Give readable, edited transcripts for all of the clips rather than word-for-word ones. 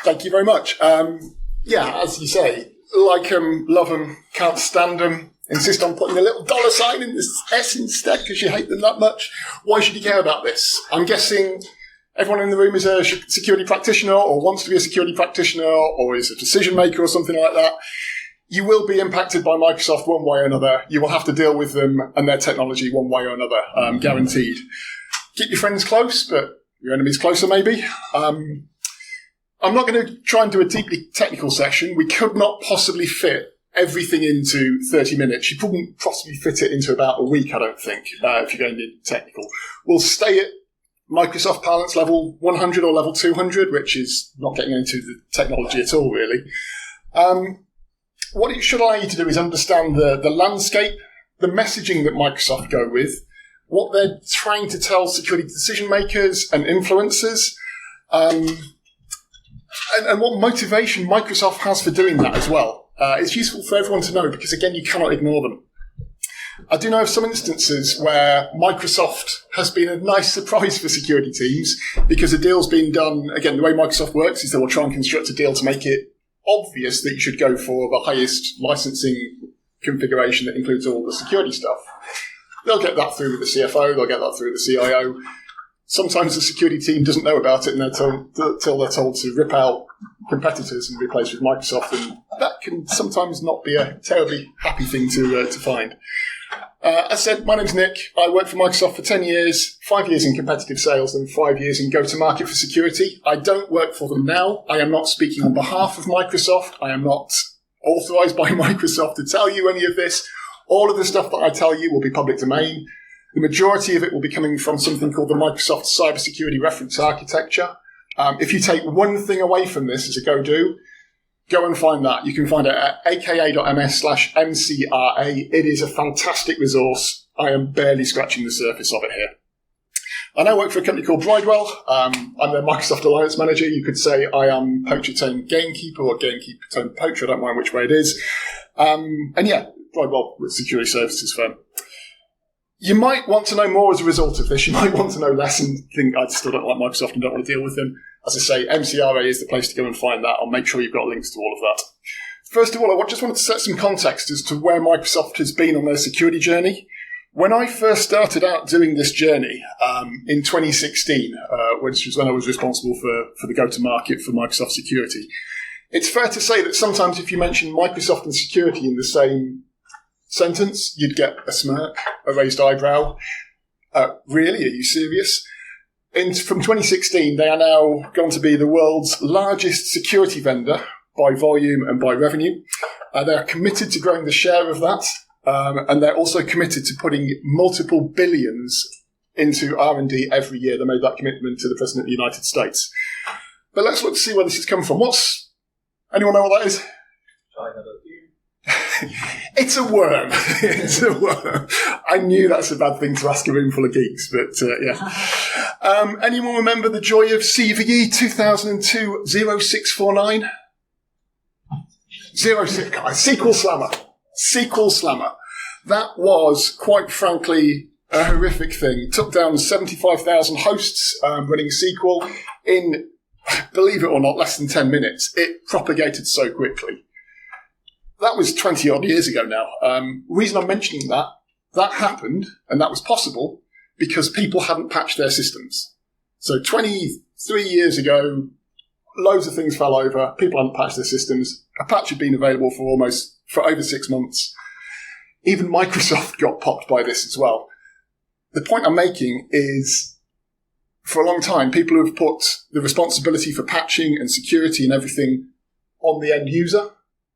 Thank you very much. As you say, like them, love them, can't stand them, insist on putting a little dollar sign in this S instead because you hate them that much. Why should you care about this? I'm guessing everyone in the room is a security practitioner or wants to be a security practitioner or is a decision maker or something like that. You will be impacted by Microsoft one way or another. You will have to deal with them and their technology one way or another, guaranteed. Keep your friends close, but your enemies closer maybe. I'm not going to try and do a deeply technical session. We could not possibly fit everything into 30 minutes. You couldn't possibly fit it into about a week, I don't think, if you're going into technical. We'll stay at Microsoft Parlance level 100 or level 200, which is not getting into the technology at all, really. What it should allow you to do is understand the landscape, the messaging that Microsoft go with, what they're trying to tell security decision makers and influencers, and what motivation Microsoft has for doing that as well. It's useful for everyone to know because, again, you cannot ignore them. I do know of some instances where Microsoft has been a nice surprise for security teams because a deal's been done. Again, the way Microsoft works is they will try and construct a deal to make it obvious that you should go for the highest licensing configuration that includes all the security stuff. They'll get that through with the CFO, they'll get that through with the CIO. Sometimes the security team doesn't know about it and until they're told to rip out competitors and replace with Microsoft, and that can sometimes not be a terribly happy thing to find. As I said, my name's Nick. I worked for Microsoft for 10 years, 5 years in competitive sales and 5 years in go-to-market for security. I don't work for them now. I am not speaking on behalf of Microsoft. I am not authorized by Microsoft to tell you any of this. All of the stuff that I tell you will be public domain. The majority of it will be coming from something called the Microsoft Cybersecurity Reference Architecture. If you take one thing away from this as a go-do, go and find that. You can find it at aka.ms/MCRA. It is a fantastic resource. I am barely scratching the surface of it here. I now work for a company called Bridewell. I'm their Microsoft Alliance Manager. You could say I am poacher turned gamekeeper or gamekeeper turned poacher. I don't mind which way it is. Bridewell, with security services firm. You might want to know more as a result of this. You might want to know less and think, I still don't like Microsoft and don't want to deal with them. As I say, MCRA is the place to go and find that. I'll make sure you've got links to all of that. First of all, I just wanted to set some context as to where Microsoft has been on their security journey. When I first started out doing this journey in 2016, which was when I was responsible for the go-to-market for Microsoft Security, it's fair to say that sometimes if you mention Microsoft and security in the same sentence, you'd get a smirk, a raised eyebrow. Really? Are you serious? From 2016, they are now going to be the world's largest security vendor by volume and by revenue. They are committed to growing the share of that, and they're also committed to putting multiple billions into R&D every year. They made that commitment to the President of the United States. But let's look to see where this has come from. Anyone know what that is? It's a worm. It's a worm. I knew that's a bad thing to ask a room full of geeks, but yeah. Anyone remember the joy of CVE 2002-0649? 06, SQL Slammer. That was, quite frankly, a horrific thing. Took down 75,000 hosts running SQL in, believe it or not, less than 10 minutes. It propagated so quickly. That was 20-odd years ago now. The reason I'm mentioning that happened, and that was possible, because people hadn't patched their systems. So 23 years ago, loads of things fell over, people hadn't patched their systems. A patch had been available for over 6 months. Even Microsoft got popped by this as well. The point I'm making is, for a long time, people have put the responsibility for patching and security and everything on the end user.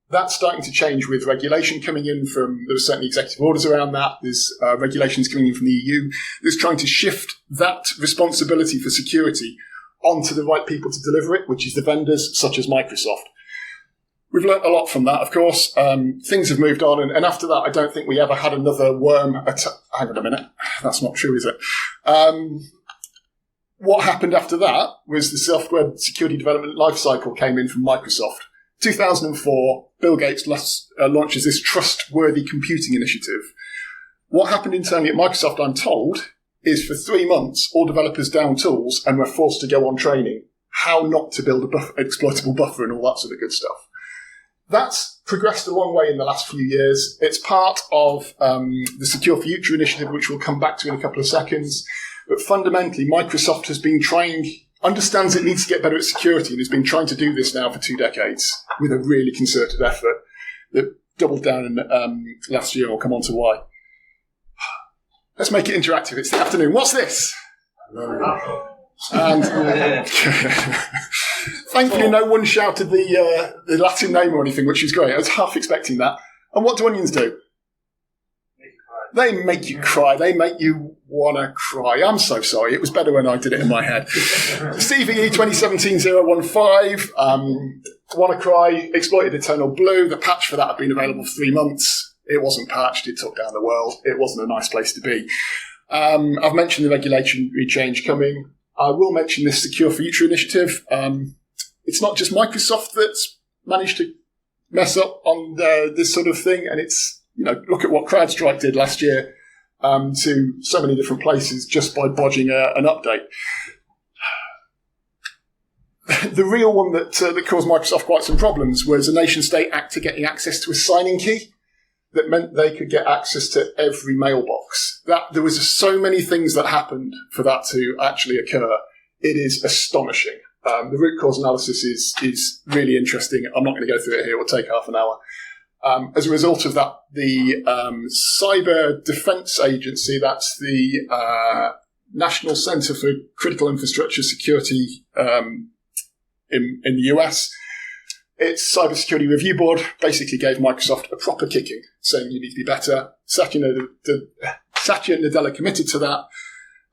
That's starting to change with regulation coming in there's certainly executive orders around that. There's regulations coming in from the EU. There's trying to shift that responsibility for security onto the right people to deliver it, which is the vendors such as Microsoft. We've learnt a lot from that, of course. Things have moved on, and after that, I don't think we ever had another worm hang on a minute. That's not true, is it? What happened after that was the software security development lifecycle came in from Microsoft. 2004, Bill Gates launches this trustworthy computing initiative. What happened internally at Microsoft, I'm told, is for 3 months, all developers down tools and were forced to go on training. how not to build an exploitable buffer and all that sort of good stuff. That's progressed a long way in the last few years. It's part of the Secure Future initiative, which we'll come back to in a couple of seconds. But fundamentally, Microsoft has been understands it needs to get better at security, and has been trying to do this now for 2 decades with a really concerted effort that doubled down in last year. I'll come on to why. Let's make it interactive. It's the afternoon. What's this? And thankfully, no one shouted the Latin name or anything, which is great. I was half expecting that. And what do onions do? They make you cry. They make you want to cry. I'm so sorry. It was better when I did it in my head. CVE 2017-015. WannaCry exploited Eternal Blue. The patch for that had been available for 3 months. It wasn't patched. It took down the world. It wasn't a nice place to be. I've mentioned the regulatory change coming. I will mention this Secure Future initiative. It's not just Microsoft that's managed to mess up on this sort of thing, and it's, look at what CrowdStrike did last year to so many different places just by bodging an update. The real one that caused Microsoft quite some problems was a nation-state actor getting access to a signing key that meant they could get access to every mailbox. There was so many things that happened for that to actually occur. It is astonishing. The root cause analysis is really interesting. I'm not going to go through it here. It will take half an hour. As a result of that, the Cyber Defense Agency, that's the National Center for Critical Infrastructure Security in the US, its Cybersecurity Review Board basically gave Microsoft a proper kicking, saying you need to be better. Satya Nadella committed to that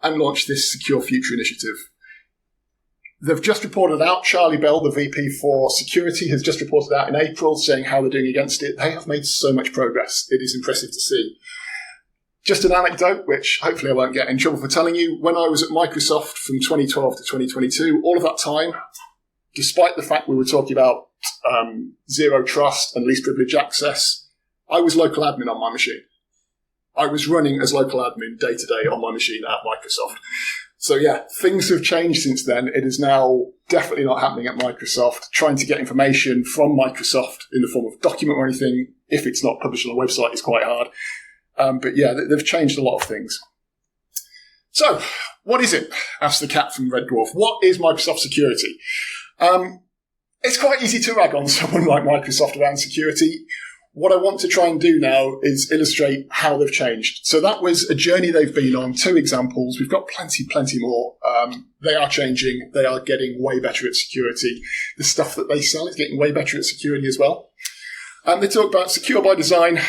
and launched this Secure Future initiative. They've just reported out, Charlie Bell, the VP for Security, has just reported out in April saying how they're doing against it. They have made so much progress. It is impressive to see. Just an anecdote, which hopefully I won't get in trouble for telling you. When I was at Microsoft from 2012 to 2022, all of that time, despite the fact we were talking about zero trust and least privilege access, I was local admin on my machine. I was running as local admin day to day on my machine at Microsoft. So yeah, things have changed since then. It is now definitely not happening at Microsoft. Trying to get information from Microsoft in the form of a document or anything, if it's not published on a website, is quite hard. But yeah, they've changed a lot of things. So, what is it? Asked the cat from Red Dwarf. What is Microsoft security? It's quite easy to rag on someone like Microsoft around security. What I want to try and do now is illustrate how they've changed. So that was a journey they've been on, 2 examples. We've got plenty more. They are changing. They are getting way better at security. The stuff that they sell is getting way better at security as well. They talk about secure by design,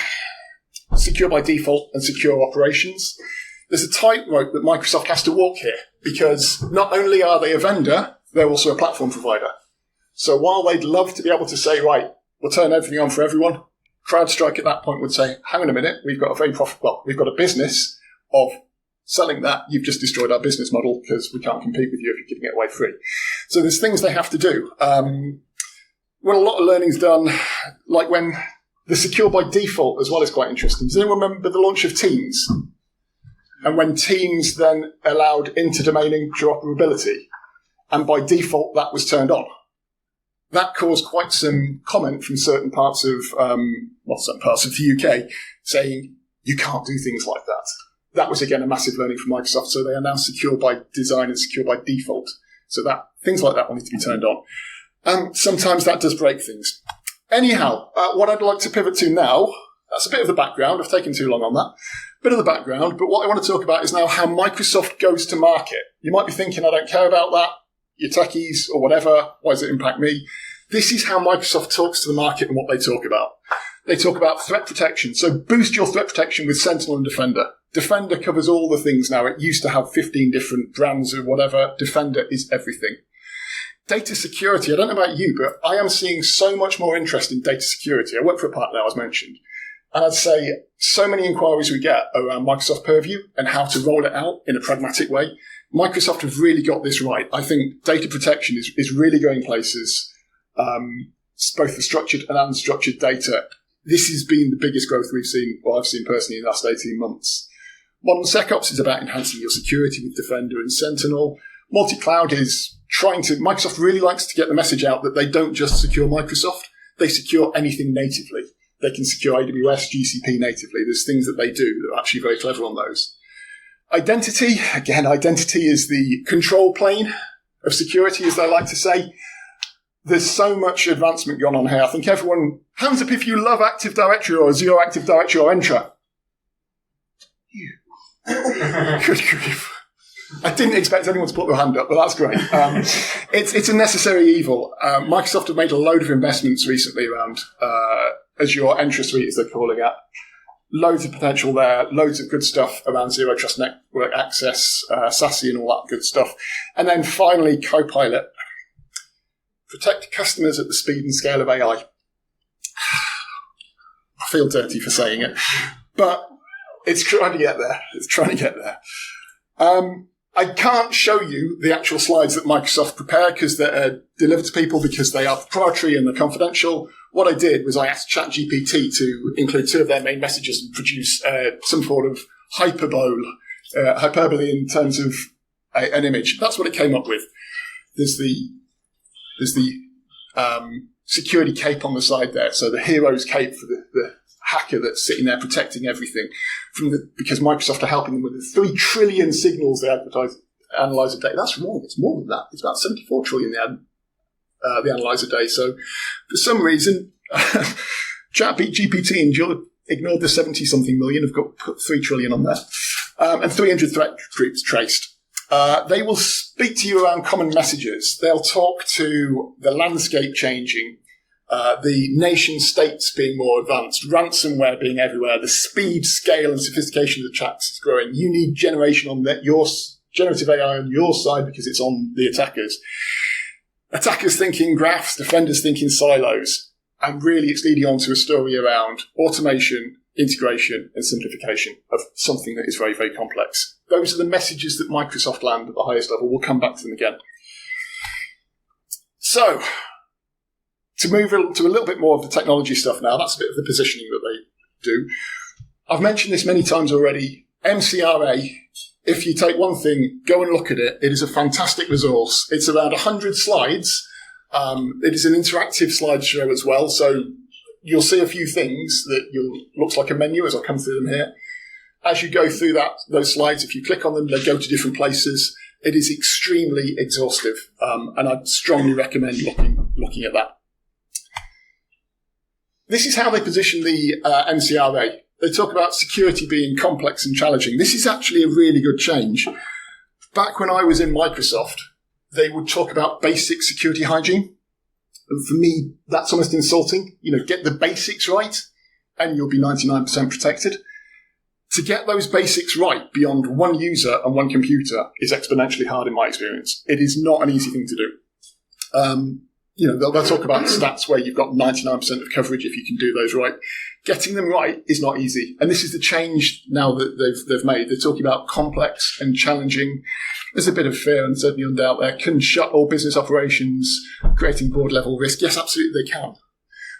secure by default, and secure operations. There's a tightrope that Microsoft has to walk here, because not only are they a vendor, they're also a platform provider. So while they'd love to be able to say, right, we'll turn everything on for everyone, CrowdStrike at that point would say, hang on a minute, we've got a business of selling that. You've just destroyed our business model because we can't compete with you if you're giving it away free. So there's things they have to do. When a lot of learning's done, like when the secure by default as well is quite interesting. Does anyone remember the launch of Teams? And when Teams then allowed inter-domain interoperability, and by default that was turned on. That caused quite some comment from certain parts of the UK saying, you can't do things like that. That was, again, a massive learning from Microsoft. So they are now secure by design and secure by default. So that things like that will need to be turned on. Sometimes that does break things. Anyhow, what I'd like to pivot to now, that's a bit of the background. I've taken too long on that. Bit of the background. But what I want to talk about is now how Microsoft goes to market. You might be thinking, I don't care about that. Your techies or whatever, why does it impact me? This is how Microsoft talks to the market and what they talk about. They talk about threat protection. So boost your threat protection with Sentinel and Defender. Defender covers all the things now. It used to have 15 different brands or whatever. Defender is everything. Data security, I don't know about you, but I am seeing so much more interest in data security. I work for a partner, as mentioned. And I'd say so many inquiries we get around Microsoft Purview and how to roll it out in a pragmatic way. Microsoft have really got this right. I think data protection is really going places, both the structured and unstructured data. This has been the biggest growth we've seen, or I've seen personally in the last 18 months. Modern SecOps is about enhancing your security with Defender and Sentinel. Multi-cloud is Microsoft really likes to get the message out that they don't just secure Microsoft, they secure anything natively. They can secure AWS, GCP natively. There's things that they do that are actually very clever on those. Identity, again, identity is the control plane of security, as they like to say. There's so much advancement gone on here. I think everyone, hands up if you love Active Directory or Azure Active Directory or Entra. Good grief. I didn't expect anyone to put their hand up, but that's great. It's a necessary evil. Microsoft have made a load of investments recently around Azure Entra Suite, as they're calling it. Loads of potential there, loads of good stuff around Zero Trust Network Access, SASE and all that good stuff. And then finally, Copilot. Protect customers at the speed and scale of AI. I feel dirty for saying it, but it's trying to get there. I can't show you the actual slides that Microsoft prepare because they're delivered to people because they are proprietary and they're confidential. What I did was I asked ChatGPT to include 2 of their main messages and produce some sort of hyperbole in terms of an image. That's what it came up with. There's the security cape on the side there. So the hero's cape for the hacker that's sitting there protecting everything because Microsoft are helping them with the 3 trillion signals they analyze a day. That's wrong. It's more than that. It's about 74 trillion they analyze a day. So for some reason, ChatGPT ignored the 70-something million. Have put 3 trillion on there. And 300 threat groups traced. They will speak to you around common messages. They'll talk to the landscape changing, the nation states being more advanced, ransomware being everywhere, the speed, scale, and sophistication of the attacks is growing. You need generative AI on your side because it's on the attackers. Attackers thinking graphs, defenders thinking silos. And really it's leading on to a story around automation, integration, and simplification of something that is very, very complex. Those are the messages that Microsoft land at the highest level. We'll come back to them again. So, to move to a little bit more of the technology stuff now, that's a bit of the positioning that they do. I've mentioned this many times already. MCRA, if you take one thing, go and look at it. It is a fantastic resource. It's around 100 slides. It is an interactive slideshow as well, so you'll see a few things that looks like a menu as I come through them here. As you go through those slides, if you click on them, they go to different places. It is extremely exhaustive, and I'd strongly recommend looking at that. This is how they position the MCRA. They talk about security being complex and challenging. This is actually a really good change. Back when I was in Microsoft, they would talk about basic security hygiene. And for me, that's almost insulting. Get the basics right and you'll be 99% protected. To get those basics right beyond one user and one computer is exponentially hard in my experience. It is not an easy thing to do. They'll talk about stats where you've got 99% of coverage if you can do those right. Getting them right is not easy. And this is the change now that they've made. They're talking about complex and challenging. There's a bit of fear and certainly doubt there. Can shut all business operations, creating board level risk? Yes, absolutely they can.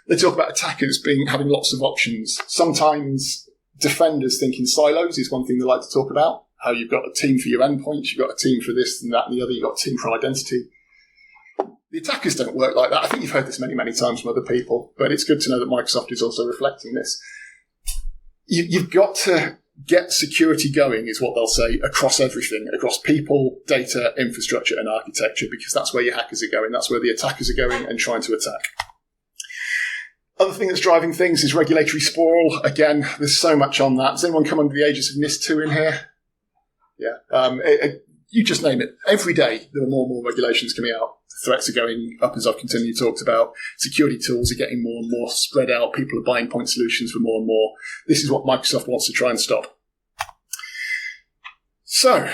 They talk about attackers having lots of options. Sometimes defenders thinking silos is one thing they like to talk about. How you've got a team for your endpoints, you've got a team for this and that and the other, you've got a team for identity. The attackers don't work like that. I think you've heard this many, many times from other people, but it's good to know that Microsoft is also reflecting this. You've got to get security going, is what they'll say, across everything, across people, data, infrastructure, and architecture, because that's where your hackers are going. That's where the attackers are going and trying to attack. Other thing that's driving things is regulatory sprawl. Again, there's so much on that. Does anyone come under the aegis of NIS2 in here? Yeah. You just name it. Every day there are more and more regulations coming out. Threats are going up, as I've continually talked about. Security tools are getting more and more spread out. People are buying point solutions for more and more. This is what Microsoft wants to try and stop. So,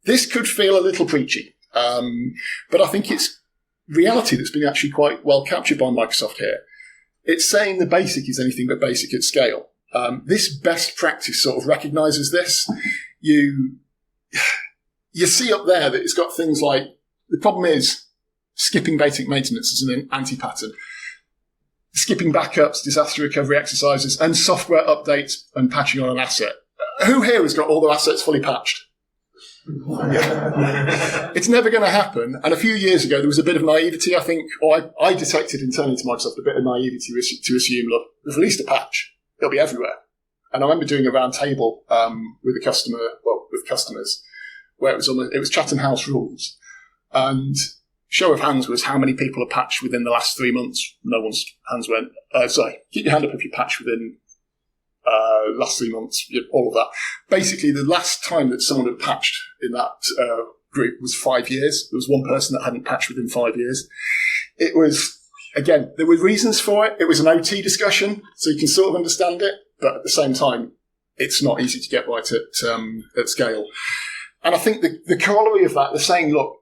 this could feel a little preachy, but I think it's reality that's been actually quite well captured by Microsoft here. It's saying the basic is anything but basic at scale. This best practice sort of recognises this. You see up there that it's got things like, the problem is skipping basic maintenance is an anti-pattern. Skipping backups, disaster recovery exercises, and software updates and patching on an asset. Who here has got all their assets fully patched? It's never going to happen. And a few years ago, there was a bit of naivety, I think, or I detected internally to Microsoft a bit of naivety to assume, look, we've released a patch. It'll be everywhere. And I remember doing a round table with customers, where it was Chatham House rules. And show of hands was how many people are patched within the last 3 months. No one's hands went, keep your hand up if you patched within last 3 months, all of that. Basically, the last time that someone had patched in that group was 5 years. There was one person that hadn't patched within 5 years. It was, again, there were reasons for it. It was an OT discussion, so you can sort of understand it, but at the same time, it's not easy to get right at scale. And I think the corollary of that, they're saying, look,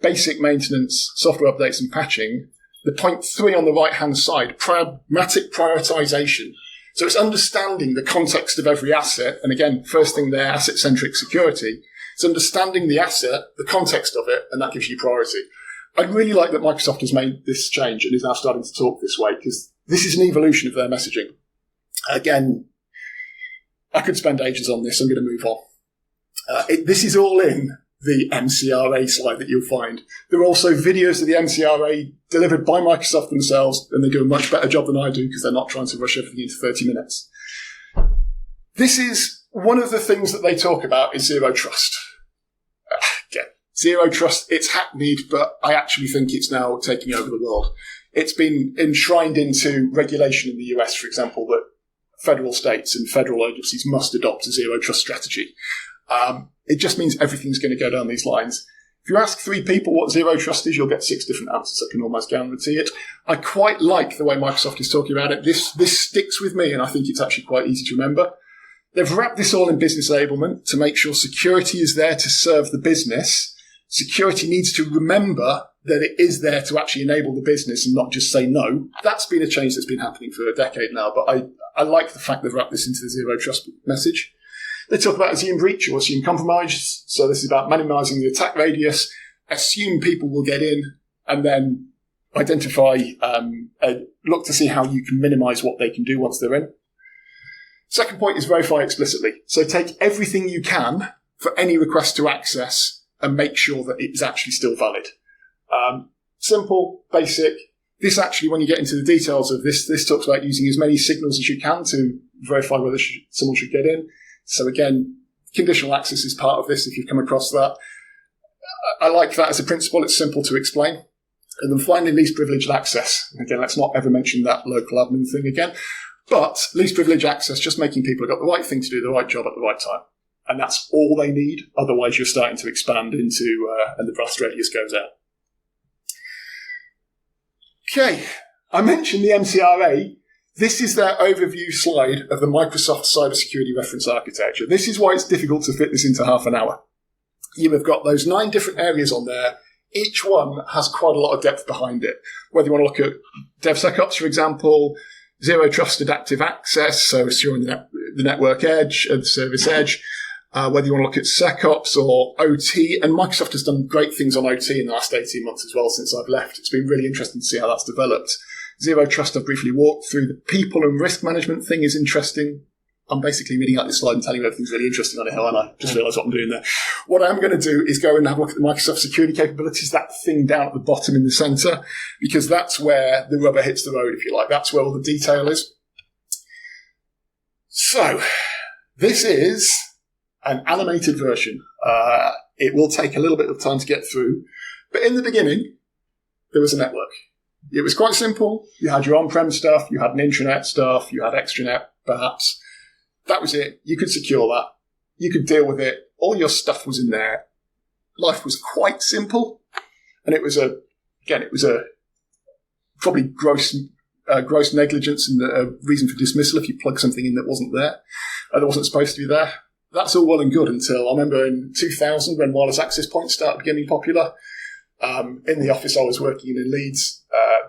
basic maintenance, software updates and patching, the point 3 on the right-hand side, pragmatic prioritization. So it's understanding the context of every asset. And again, first thing there, asset-centric security. It's understanding the asset, the context of it, and that gives you priority. I really like that Microsoft has made this change and is now starting to talk this way, because this is an evolution of their messaging. Again, I could spend ages on this. I'm going to move on. This is all in the MCRA slide that you'll find. There are also videos of the MCRA delivered by Microsoft themselves, and they do a much better job than I do because they're not trying to rush everything into 30 minutes. This is one of the things that they talk about is zero trust. Again, zero trust, it's hackneyed, but I actually think it's now taking over the world. It's been enshrined into regulation in the US, for example, that federal states and federal agencies must adopt a zero trust strategy. It just means everything's going to go down these lines. If you ask 3 people what zero trust is, you'll get 6 different answers. I can almost guarantee it. I quite like the way Microsoft is talking about it. This sticks with me, and I think it's actually quite easy to remember. They've wrapped this all in business enablement to make sure security is there to serve the business. Security needs to remember that it is there to actually enable the business and not just say no. That's been a change that's been happening for a decade now, but I like the fact they've wrapped this into the zero trust message. They talk about assume breach or assume compromise. So this is about minimizing the attack radius, assume people will get in, and then identify, look to see how you can minimize what they can do once they're in. Second point is verify explicitly. So take everything you can for any request to access and make sure that it's actually still valid. Simple, basic. This actually, when you get into the details of this talks about using as many signals as you can to verify whether someone should get in. So again, conditional access is part of this if you've come across that. I like that as a principle. It's simple to explain. And then finally, least privileged access. Again, let's not ever mention that local admin thing again. But least privileged access, just making people have got the right thing to do, the right job at the right time. And that's all they need. Otherwise, you're starting to expand into, and the blast radius goes out. Okay, I mentioned the MCRA. This is their overview slide of the Microsoft Cybersecurity Reference Architecture. This is why it's difficult to fit this into half an hour. You have got those 9 different areas on there. Each one has quite a lot of depth behind it. Whether you want to look at DevSecOps, for example, zero trusted active access, so securing the network edge and the service edge, whether you want to look at SecOps or OT, and Microsoft has done great things on OT in the last 18 months as well since I've left. It's been really interesting to see how that's developed. Zero trust, I've briefly walked through. The people and risk management thing is interesting. I'm basically reading out this slide and telling you everything's really interesting on it, and I just realised what I'm doing there. What I'm going to do is go and have a look at the Microsoft security capabilities, that thing down at the bottom in the centre, because that's where the rubber hits the road, if you like. That's where all the detail is. So, this is an animated version. It will take a little bit of time to get through, but in the beginning, there was a network. It was quite simple. You had your on-prem stuff, you had an intranet stuff, you had extranet, perhaps. That was it. You could secure that. You could deal with it. All your stuff was in there. Life was quite simple. And it was probably gross negligence and a reason for dismissal if you plug something in that wasn't there, that wasn't supposed to be there. That's all well and good until I remember in 2000 when wireless access points started becoming popular. In the office I was working in Leeds,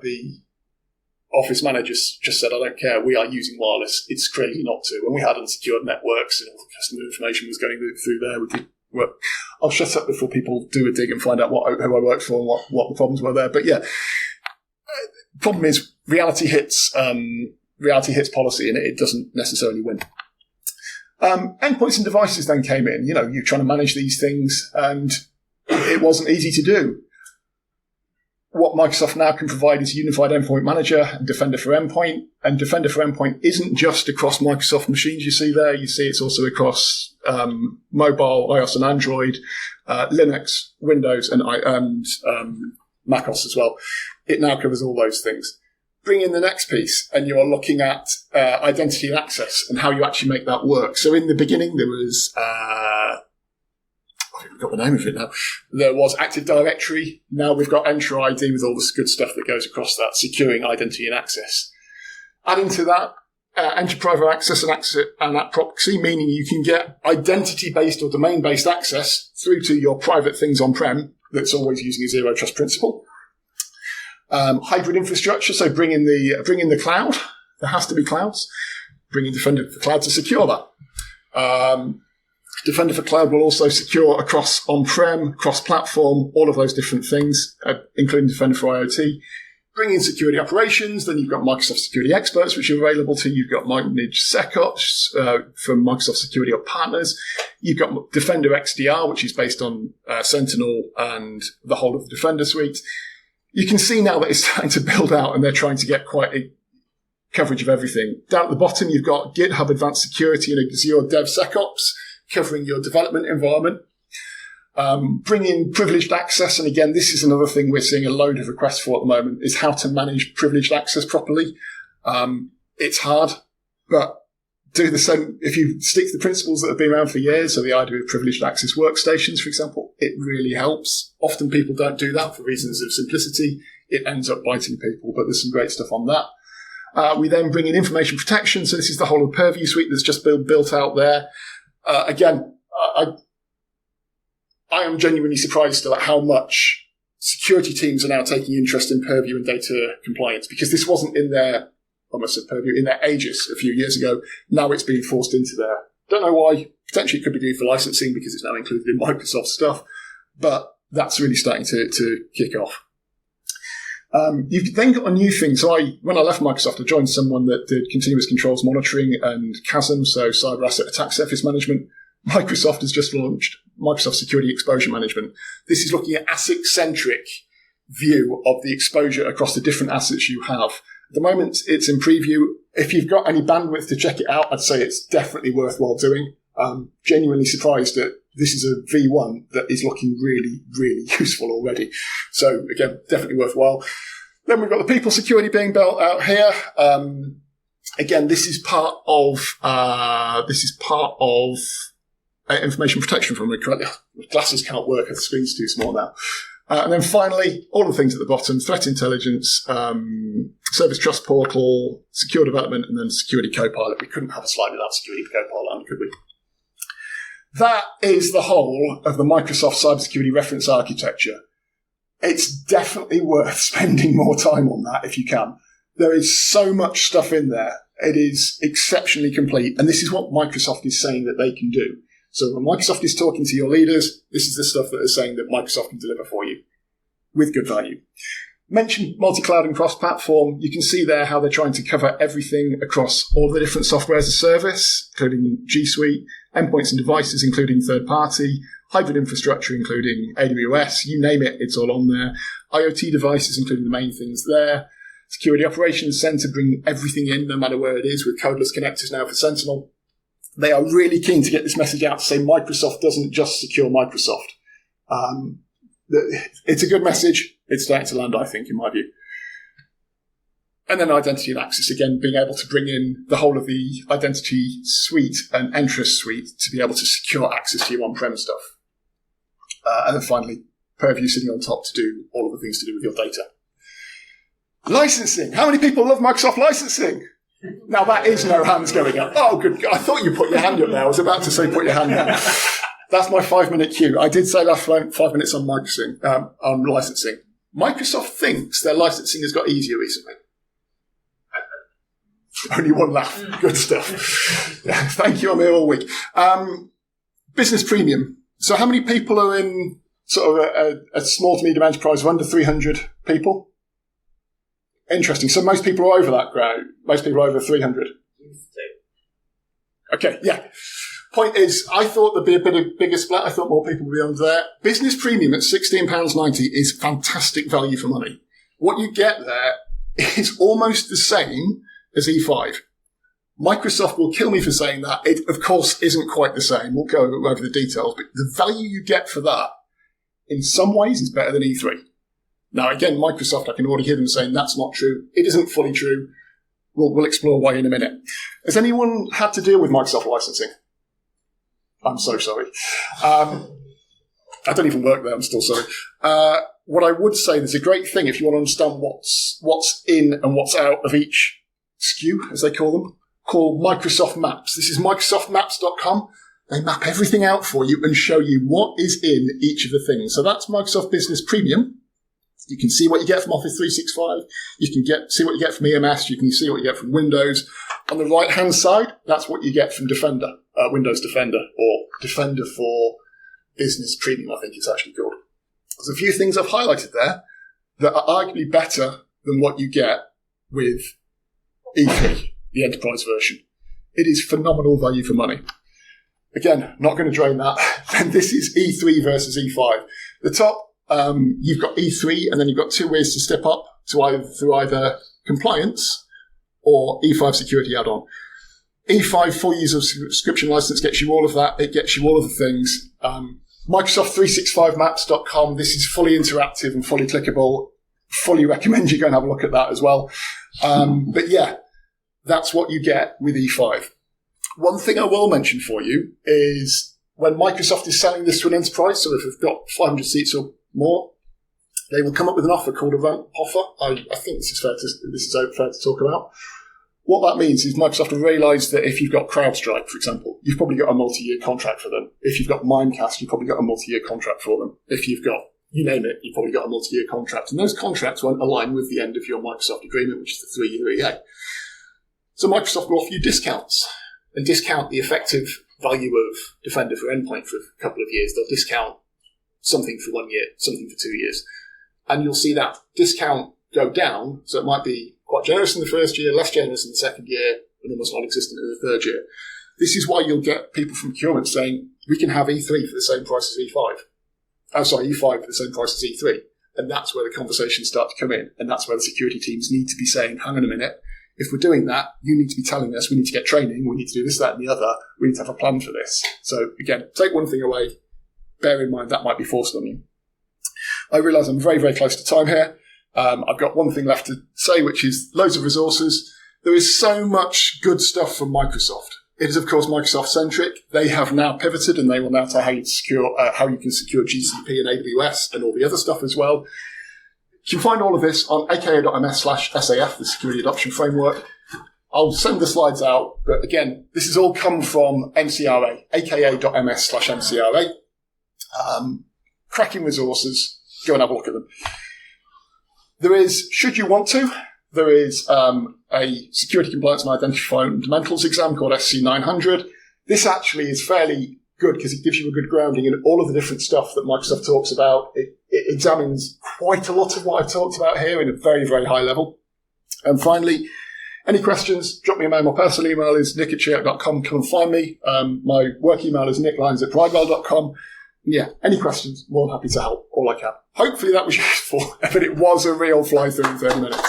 the office manager just said, I don't care, we are using wireless. It's crazy not to. And we had unsecured networks and all the customer information was going through there. We could work. I'll shut up before people do a dig and find out who I worked for and what the problems were there. But yeah, problem is reality hits policy and it doesn't necessarily win. Endpoints and devices then came in. You're trying to manage these things, and it wasn't easy to do. What Microsoft now can provide is a unified endpoint manager and Defender for Endpoint. And Defender for Endpoint isn't just across Microsoft machines you see there. You see it's also across mobile, iOS and Android, Linux, Windows, and macOS as well. It now covers all those things. Bring in the next piece, and you're looking at identity and access and how you actually make that work. So in the beginning, there was... I've got the name of it now. There was Active Directory. Now we've got Entra ID with all this good stuff that goes across that, securing identity and access. Adding to that, Entra Private Access and App Proxy, meaning you can get identity-based or domain-based access through to your private things on-prem that's always using a zero trust principle. Hybrid infrastructure, so bring in the cloud. There has to be clouds. Bring in Defender for Cloud to secure that. Defender for Cloud will also secure across on-prem, cross-platform, all of those different things, including Defender for IoT. Bring in security operations, then you've got Microsoft Security Experts, which are available to you. You've got Managed SecOps from Microsoft Security or partners. You've got Defender XDR, which is based on Sentinel and the whole of the Defender suite. You can see now that it's starting to build out, and they're trying to get quite a coverage of everything. Down at the bottom, you've got GitHub Advanced Security and Azure DevSecOps, covering your development environment. Bring in privileged access. And again, this is another thing we're seeing a load of requests for at the moment, is how to manage privileged access properly. It's hard, but do the same. If you stick to the principles that have been around for years, so the idea of privileged access workstations, for example, it really helps. Often people don't do that for reasons of simplicity. It ends up biting people, but there's some great stuff on that. We then bring in information protection. So this is the whole of Purview suite that's just built out there. Again, I am genuinely surprised at how much security teams are now taking interest in Purview and data compliance, because this wasn't in their, almost said Purview, in their aegis a few years ago. Now it's being forced into there. Don't know why. Potentially it could be due for licensing because it's now included in Microsoft stuff, but that's really starting to kick off. You've then got a new thing. So when I left Microsoft, I joined someone that did continuous controls monitoring and CASM, so cyber asset attack surface management. Microsoft has just launched Microsoft Security Exposure Management. This is looking at asset-centric view of the exposure across the different assets you have. At the moment, it's in preview. If you've got any bandwidth to check it out, I'd say it's definitely worthwhile doing. I'm genuinely surprised that this is a V1 that is looking really, really useful already. So again, definitely worthwhile. Then we've got the people security being built out here. Again, this is part of information protection, from me correctly. Glasses can't work, the screen's too small now. And then finally, all the things at the bottom: threat intelligence, service trust portal, secure development, and then security copilot. We couldn't have a slide without security copilot, could we? That is the whole of the Microsoft cybersecurity reference architecture. It's definitely worth spending more time on that if you can. There is so much stuff in there. It is exceptionally complete. And this is what Microsoft is saying that they can do. So when Microsoft is talking to your leaders, this is the stuff that they're saying that Microsoft can deliver for you with good value. Mentioned multi-cloud and cross-platform. You can see there how they're trying to cover everything across all the different software as a service, including G Suite, endpoints and devices, including third-party, hybrid infrastructure, including AWS, you name it, it's all on there. IoT devices, including the main things there. Security Operations Center, bringing everything in, no matter where it is, with codeless connectors now for Sentinel. They are really keen to get this message out to say Microsoft doesn't just secure Microsoft. It's a good message. It's starting to land, I think, in my view. And then identity and access, again, being able to bring in the whole of the identity suite and Entra suite to be able to secure access to your on-prem stuff. And then finally, Purview sitting on top to do all of the things to do with your data. Licensing. How many people love Microsoft licensing? Now, that is no hands going up. Oh, good. I thought you put your hand up there. I was about to say put your hand down. That's my 5-minute cue. I did say last 5 minutes on licensing. Microsoft thinks their licensing has got easier recently. Only one laugh. Good stuff. Thank you. I'm here all week. Business Premium. So how many people are in sort of a small to medium enterprise of under 300 people? Interesting. So most people are over that crowd. Most people are over 300. Okay, yeah. Point is, I thought there'd be a bigger split. I thought more people would be under there. Business Premium at £16.90 is fantastic value for money. What you get there is almost the same as E5. Microsoft will kill me for saying that. It, of course, isn't quite the same. We'll go over the details, but the value you get for that, in some ways, is better than E3. Now, again, Microsoft, I can already hear them saying that's not true. It isn't fully true. We'll explore why in a minute. Has anyone had to deal with Microsoft licensing? I'm so sorry. I don't even work there. I'm still sorry. What I would say, there's a great thing if you want to understand what's in and what's out of each SKU, as they call them, called Microsoft Maps. This is MicrosoftMaps.com. They map everything out for you and show you what is in each of the things. So that's Microsoft Business Premium. You can see what you get from Office 365. You can see what you get from EMS. You can see what you get from Windows. On the right-hand side, that's what you get from Defender, Windows Defender, or Defender for Business Premium, I think it's actually called. There's a few things I've highlighted there that are arguably better than what you get with E3, the enterprise version. It is phenomenal value for money. Again, not going to drain that. Then this is E3 versus E5. The top, you've got E3, and then you've got two ways to step up through either compliance or E5 security add-on. E5 full user subscription license gets you all of that. It gets you all of the things. Microsoft365maps.com. This is fully interactive and fully clickable. Fully recommend you go and have a look at that as well. But yeah, that's what you get with E5. One thing I will mention for you is when Microsoft is selling this to an enterprise, so if they've got 500 seats or more, they will come up with an offer called a ramp offer. I think this is fair to talk about. What that means is Microsoft have realised that if you've got CrowdStrike, for example, you've probably got a multi-year contract for them. If you've got Mimecast, you've probably got a multi-year contract for them. If you've got, you name it, you've probably got a multi-year contract. And those contracts won't align with the end of your Microsoft agreement, which is the 3-year EA. So Microsoft will offer you discounts and discount the effective value of Defender for Endpoint for a couple of years. They'll discount something for 1 year, something for 2 years. And you'll see that discount go down. So it might be quite generous in the first year, less generous in the second year, and almost non-existent in the third year. This is why you'll get people from procurement saying, we can have E3 for the same price as E5. E5 for the same price as E3. And that's where the conversations start to come in. And that's where the security teams need to be saying, hang on a minute, if we're doing that, you need to be telling us, we need to get training, we need to do this, that, and the other. We need to have a plan for this. So again, take one thing away, bear in mind that might be forced on you. I realise I'm very, very close to time here. I've got one thing left to say, which is loads of resources. There is so much good stuff from Microsoft. It is, of course, Microsoft-centric. They have now pivoted, and they will now tell how you can secure GCP and AWS and all the other stuff as well. You can find all of this on aka.ms/SAF, the Security Adoption Framework. I'll send the slides out, but again, this has all come from MCRA, aka.ms/MCRA. Cracking resources. Go and have a look at them. There is, should you want to, there is a Security Compliance and Identity Fundamentals exam called SC900. This actually is fairly good because it gives you a good grounding in all of the different stuff that Microsoft talks about. It examines quite a lot of what I've talked about here in a very, very high level. And finally, any questions, drop me a mail. My personal email is nick@cheerk.com. Come and find me. My work email is nicklines@bridewell.com. Yeah, any questions, more than happy to help all I can. Hopefully that was useful, but it was a real fly through in 30 minutes.